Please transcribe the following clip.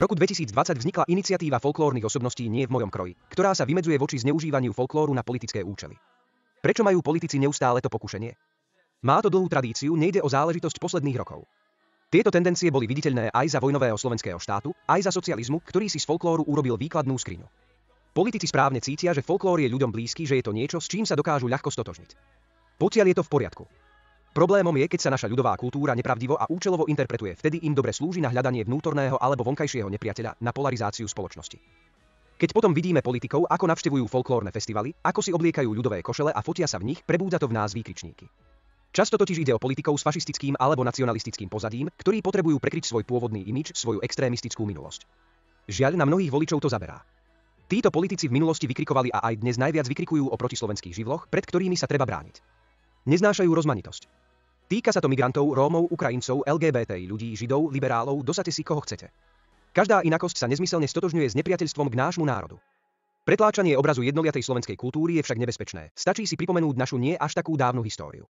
roku 2020 vznikla iniciatíva folklórnych osobností Nie v mojom kroji, ktorá sa vymedzuje voči zneužívaniu folklóru na politické účely. Prečo majú politici neustále to pokušenie? Má to dlhú tradíciu, nejde o záležitosť posledných rokov. Tieto tendencie boli viditeľné aj za vojnového slovenského štátu, aj za socializmu, ktorý si z folklóru urobil výkladnú skriňu. Politici správne cítia, že folklór je ľuďom blízky, že je to niečo, s čím sa dokážu ľahko stotožniť. Pokiaľ je to v poriadku. Problémom je, keď sa naša ľudová kultúra nepravdivo a účelovo interpretuje, vtedy im dobre slúži na hľadanie vnútorného alebo vonkajšieho nepriateľa, na polarizáciu spoločnosti. Keď potom vidíme politikov, ako navštevujú folklórne festivaly, ako si obliekajú ľudové košele a fotia sa v nich, prebúdza to v nás výkričníky. Často totiž ide o politikov s fašistickým alebo nacionalistickým pozadím, ktorí potrebujú prekryť svoj pôvodný imidž, svoju extrémistickú minulosť. Žiaľ, na mnohých voličov to zaberá. Títo politici v minulosti vykrikovali a aj dnes najviac vykrikujú o protislovenských živloch, pred ktorými sa treba brániť. Neznášajú rozmanitosť. Týka sa to migrantov, Rómov, Ukrajincov, LGBTI ľudí, Židov, liberálov, dosaďte si koho chcete. Každá inakosť sa nezmyselne stotožňuje s nepriateľstvom k nášmu národu. Pretláčanie obrazu jednoliatej slovenskej kultúry je však nebezpečné. Stačí si pripomenúť našu nie až takú dávnu históriu.